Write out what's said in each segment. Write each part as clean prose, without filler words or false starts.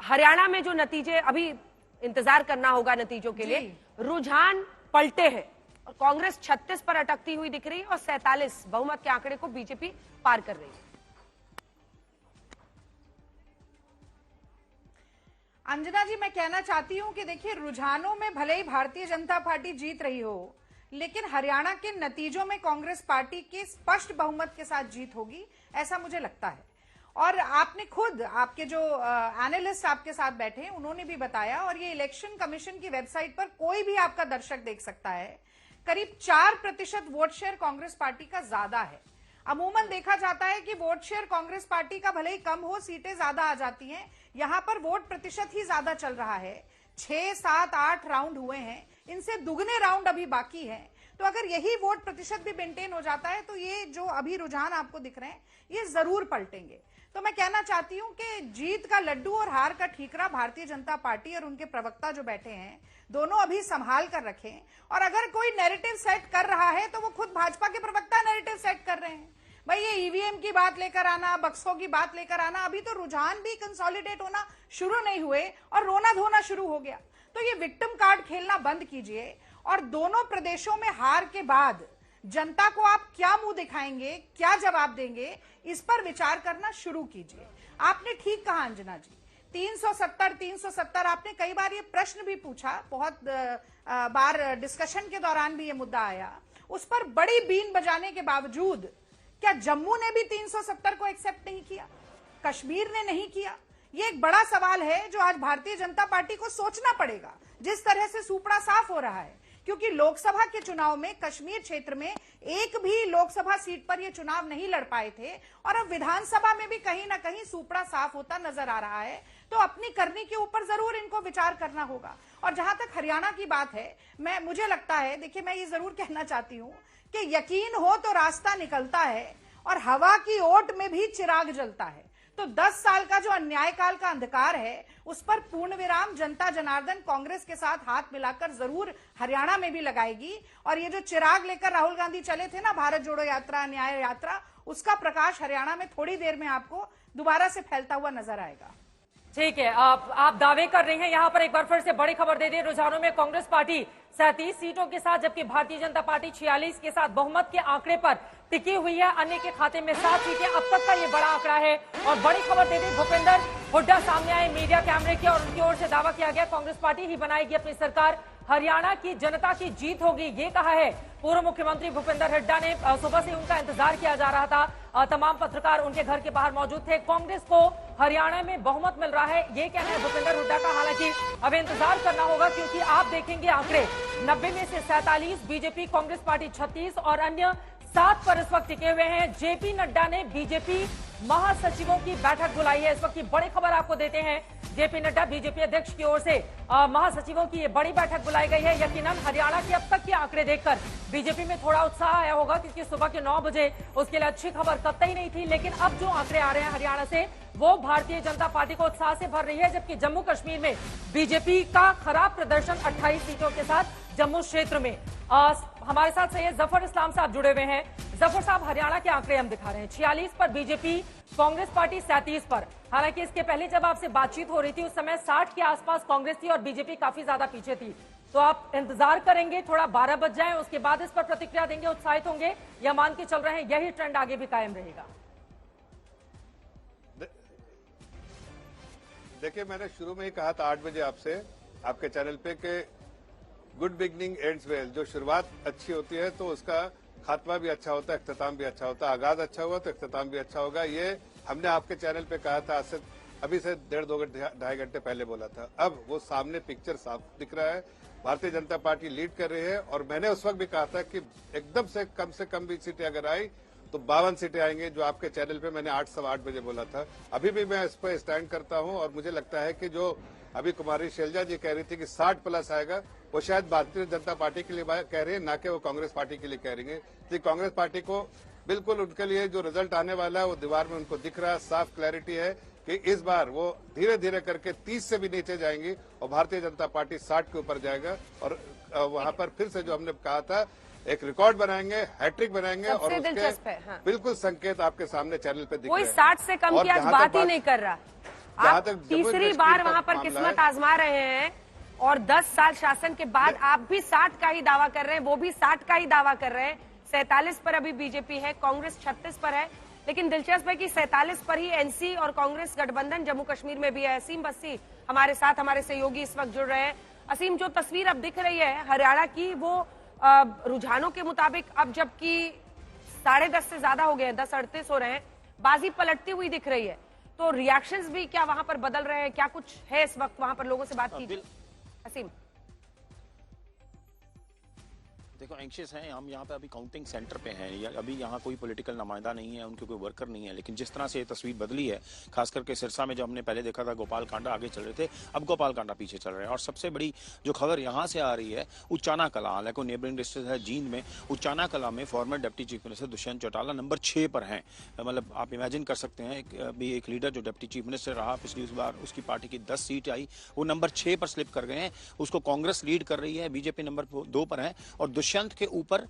हरियाणा में जो नतीजे, अभी इंतजार करना होगा नतीजों के लिए, रुझान पलटे हैं और कांग्रेस 36 पर अटकती हुई दिख रही है और 47 बहुमत के आंकड़े को बीजेपी पार कर रही है। अंजना जी, मैं कहना चाहती हूं कि देखिए, रुझानों में भले ही भारतीय जनता पार्टी जीत रही हो, लेकिन हरियाणा के नतीजों में कांग्रेस पार्टी की स्पष्ट बहुमत के साथ जीत होगी, ऐसा मुझे लगता है। और आपने खुद, आपके जो एनालिस्ट आपके साथ बैठे हैं उन्होंने भी बताया, और ये इलेक्शन कमीशन की वेबसाइट पर कोई भी आपका दर्शक देख सकता है, करीब 4% वोट शेयर कांग्रेस पार्टी का ज्यादा है। अमूमन देखा जाता है कि वोट शेयर कांग्रेस पार्टी का भले ही कम हो, सीटें ज्यादा आ जाती हैं, यहां पर वोट प्रतिशत ही ज्यादा चल रहा है। 6, 7, 8 राउंड हुए हैं, इनसे दुगने राउंड अभी बाकी हैं। तो अगर यही वोट प्रतिशत भी मेंटेन हो जाता है तो ये जो अभी रुझान आपको दिख रहे हैं ये जरूर पलटेंगे। तो मैं कहना चाहती हूं कि जीत का लड्डू और हार का ठीकरा भारतीय जनता पार्टी और उनके प्रवक्ता जो बैठे हैं, दोनों अभी संभाल कर रखें। और अगर कोई नैरेटिव सेट कर रहा है तो वो खुद भाजपा के प्रवक्ता नैरेटिव सेट कर रहे हैं। भाई, ये ईवीएम की बात लेकर आना, बक्सों की बात लेकर आना, अभी तो रुझान भी कंसोलिडेट होना शुरू नहीं हुए और रोना धोना शुरू हो गया। तो ये विक्टिम कार्ड खेलना बंद कीजिए और दोनों प्रदेशों में हार के बाद जनता को आप क्या मुंह दिखाएंगे, क्या जवाब देंगे, इस पर विचार करना शुरू कीजिए। आपने ठीक कहा अंजना जी, 370 आपने कई बार ये प्रश्न भी पूछा, बहुत बार डिस्कशन के दौरान भी ये मुद्दा आया, उस पर बड़ी बीन बजाने के बावजूद क्या जम्मू ने भी 370 को एक्सेप्ट नहीं किया, कश्मीर ने नहीं किया? ये एक बड़ा सवाल है जो आज भारतीय जनता पार्टी को सोचना पड़ेगा, जिस तरह से सूपड़ा साफ हो रहा है। क्योंकि लोकसभा के चुनाव में कश्मीर क्षेत्र में एक भी लोकसभा सीट पर ये चुनाव नहीं लड़ पाए थे, और अब विधानसभा में भी कहीं ना कहीं सूपड़ा साफ होता नजर आ रहा है। तो अपनी करनी के ऊपर जरूर इनको विचार करना होगा। और जहां तक हरियाणा की बात है, मुझे लगता है, देखिए, मैं ये जरूर कहना चाहती हूं कि यकीन हो तो रास्ता निकलता है और हवा की ओट में भी चिराग जलता है। तो 10 साल का जो अन्यायकाल का अंधकार है, उस पर पूर्ण विराम जनता जनार्दन कांग्रेस के साथ हाथ मिलाकर जरूर हरियाणा में भी लगाएगी। और ये जो चिराग लेकर राहुल गांधी चले थे ना, भारत जोड़ो यात्रा, न्याय यात्रा, उसका प्रकाश हरियाणा में थोड़ी देर में आपको दोबारा से फैलता हुआ नजर आएगा। ठीक है, आप दावे कर रहे हैं। यहाँ पर एक बार फिर से बड़ी खबर दे दें, रुझानों में कांग्रेस पार्टी 37 सीटों के साथ, जबकि भारतीय जनता पार्टी 46 के साथ बहुमत के आंकड़े पर टिकी हुई है। अन्य के खाते में 7 सीटें, अब तक का ये बड़ा आंकड़ा है। और बड़ी खबर दे दें, भूपेंद्र हुड्डा सामने आए मीडिया कैमरे के, और उनकी ओर से दावा किया गया कांग्रेस पार्टी ही बनाएगी अपनी सरकार, हरियाणा की जनता की जीत होगी, ये कहा है पूर्व मुख्यमंत्री भूपेंद्र हुड्डा ने। सुबह से उनका इंतजार किया जा रहा था, तमाम पत्रकार उनके घर के बाहर मौजूद थे। कांग्रेस को हरियाणा में बहुमत मिल रहा है, ये कहना है भूपेंद्र हुड्डा का। हालांकि अब इंतजार करना होगा, क्योंकि आप देखेंगे आंकड़े 90 में से 47, बीजेपी कांग्रेस पार्टी 36 और अन्य 7 पर इस वक्त टिके हुए हैं। जेपी नड्डा ने बीजेपी महासचिवों की बैठक बुलाई है। इस वक्त की बड़ी खबर आपको देते हैं, जेपी नड्डा बीजेपी अध्यक्ष की ओर से महासचिवों की ये बड़ी बैठक बुलाई गई है। यकीनन हरियाणा के अब तक के आंकड़े देखकर बीजेपी में थोड़ा उत्साह आया होगा, क्योंकि सुबह के 9 बजे उसके लिए अच्छी खबर कतई नहीं थी। लेकिन अब जो आंकड़े आ रहे हैं हरियाणा से, वो भारतीय जनता पार्टी को उत्साह से भर रही है। जबकि जम्मू कश्मीर में बीजेपी का खराब प्रदर्शन 28 सीटों के साथ जम्मू क्षेत्र में। हमारे साथ सैयद जफर इस्लाम साहब जुड़े हुए हैं। जफर साहब, हरियाणा के आंकड़े हम दिखा रहे हैं, 46 पर बीजेपी, कांग्रेस पार्टी 37 पर। हालांकि इसके पहले जब आपसे बातचीत हो रही थी, उस समय 60 के आसपास कांग्रेस थी और बीजेपी काफी ज्यादा पीछे थी। तो आप इंतजार करेंगे थोड़ा 12 बज जाए, उसके बाद इस पर प्रतिक्रिया देंगे, उत्साहित होंगे, या मान के चल रहे हैं यही ट्रेंड आगे भी कायम रहेगा? देखिए, मैंने शुरू में ही कहा था 8 बजे आपसे, आपके चैनल पे, कि गुड बिगनिंग एंड्स वेल। जो शुरुआत अच्छी होती है तो उसका खात्मा भी अच्छा होता है, इख्तिताम भी अच्छा होता है। आगाज अच्छा हुआ तो इख्तिताम भी अच्छा होगा। ये हमने आपके चैनल पे कहा था, अभी से 1.5 घंटे पहले बोला था। अब वो सामने पिक्चर साफ दिख रहा है, भारतीय जनता पार्टी लीड कर रही है। और मैंने उस वक्त भी कहा था कि एकदम से कम भी सीटें अगर आई तो 52 सीटें आएंगे, जो आपके चैनल पे मैंने 8 सवा 8 बजे बोला था। अभी भी मैं इस पर स्टैंड करता हूं। और मुझे लगता है कि जो अभी कुमारी शैलजा जी कह रही थी कि 60 प्लस आएगा, वो शायद भारतीय जनता पार्टी के लिए कह रही है, ना कि वो कांग्रेस पार्टी के लिए कह रही है। तो कांग्रेस पार्टी को बिल्कुल उनके लिए जो रिजल्ट आने वाला है वो दीवार में उनको दिख रहा है, साफ क्लैरिटी है कि इस बार वो धीरे धीरे करके 30 से भी नीचे जाएंगी और भारतीय जनता पार्टी 60 के ऊपर जाएगा। और वहां पर फिर से जो हमने कहा था, एक रिकॉर्ड बनाएंगे, हैट्रिक बनाएंगे। और उसके बिल्कुल संकेत आपके सामने चैनल पे दिख रहे हैं। कोई 60 से कम की आज बात ही नहीं कर रहा। आप तीसरी बार वहां पर किस्मत आजमा रहे हैं और 10 साल शासन के बाद आप भी 60 का ही दावा कर रहे हैं, वो भी 60 का ही दावा कर रहे हैं। 47 पर अभी बीजेपी है, कांग्रेस 36 पर है। लेकिन दिलचस्प है कि 47 पर ही एनसी और कांग्रेस गठबंधन जम्मू कश्मीर में भी है। असीम बस्सी हमारे साथ, हमारे सहयोगी इस वक्त जुड़ रहे हैं। असीम, जो तस्वीर अब दिख रही है हरियाणा की, वो रुझानों के मुताबिक अब जबकि 10:30 से ज्यादा हो गए हैं, 10:38 हो रहे हैं, बाजी पलटती हुई दिख रही है। तो रिएक्शंस भी क्या वहां पर बदल रहे हैं? क्या कुछ है इस वक्त वहां पर? लोगों से बात कीजिए असीम। देखो, एंशियस हैं हम यहाँ पे, अभी काउंटिंग सेंटर पे हैं। अभी यहाँ कोई पॉलिटिकल नुमाइंदा नहीं है, उनके कोई वर्कर नहीं है। लेकिन जिस तरह से ये तस्वीर बदली है, खास करके सिरसा में जो हमने पहले देखा था गोपाल कांडा आगे चल रहे थे, अब गोपाल कांडा पीछे चल रहे हैं। और सबसे बड़ी जो खबर यहाँ से आ रही है, उचाना कला, हालांकि नेबरिंग डिस्ट्रिक्ट है जींद में, उचाना कला में farmer deputy chief minister Dushyant Chautala number 6 पर हैं। मतलब आप इमेजिन कर सकते हैं, अभी एक लीडर जो डिप्टी चीफ मिनिस्टर रहा पिछली बार, उसकी पार्टी की 10 सीट आई, वो नंबर 6 पर स्लिप कर गए हैं। उसको कांग्रेस लीड कर रही है, बीजेपी नंबर 2 पर है और दुष्यंत के ऊपर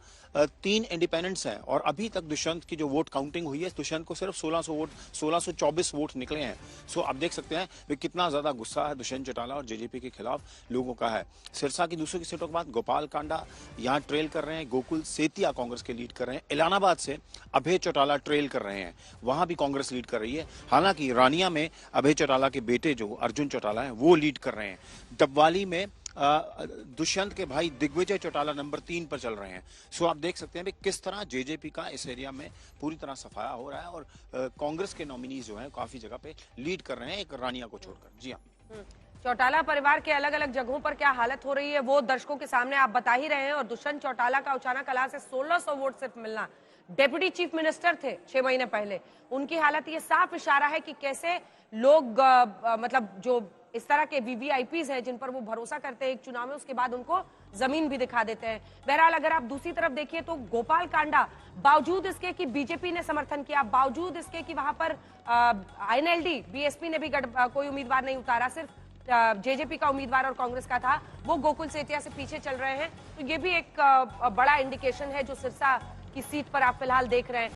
3 इंडिपेंडेंट्स हैं। और अभी तक दुष्यंत की जो वोट काउंटिंग हुई है, दुष्यंत को सिर्फ 1624 वोट निकले हैं। सो आप देख सकते हैं वे कितना ज्यादा गुस्सा है दुष्यंत चौटाला और जेजेपी के खिलाफ लोगों का है। सिरसा की दूसरी सीटों के बाद गोपाल कांडा यहाँ ट्रेल कर रहे हैं, गोकुल सेतिया कांग्रेस के लीड कर रहे हैं, इलाहाबाद से अभय चौटाला ट्रेल कर रहे हैं, वहां भी कांग्रेस लीड कर रही है। हालांकि रानिया में अभय चौटाला के बेटे जो अर्जुन चौटाला है वो लीड कर रहे हैं। डबवाली में दुष्यंत के भाई दिग्विजय चौटाला नंबर 3 पर चल रहे हैं। सो आप देख सकते हैं कि किस तरह जेजेपी का इस एरिया में पूरी तरह सफाया हो रहा है और कांग्रेस के नॉमिनीज जो हैं काफी जगह पे लीड कर रहे हैं, एक रानिया को छोड़कर। जी हाँ, चौटाला परिवार के अलग अलग जगहों पर क्या हालत हो रही है वो दर्शकों के सामने आप बता ही रहे हैं। और दुष्यंत चौटाला का उचाना कला से 1600 वोट सिर्फ मिलना, डेप्यूटी चीफ मिनिस्टर थे 6 महीने पहले, उनकी हालत ये साफ इशारा है कि कैसे लोग मतलब जो इस तरह के वीवीआईपीज हैं जिन पर वो भरोसा करते हैं एक चुनाव में, उसके बाद उनको जमीन भी दिखा देते हैं। बहरहाल अगर आप दूसरी तरफ देखिए तो गोपाल कांडा, बावजूद इसके कि बीजेपी ने समर्थन किया, बावजूद इसके कि वहां पर आईएनएलडी बीएसपी ने भी कोई उम्मीदवार नहीं उतारा, सिर्फ जेजेपी का उम्मीदवार और कांग्रेस का था, वो गोकुल सेतिया से पीछे चल रहे हैं। तो ये भी एक बड़ा इंडिकेशन है जो सिरसा की सीट पर आप फिलहाल देख रहे हैं।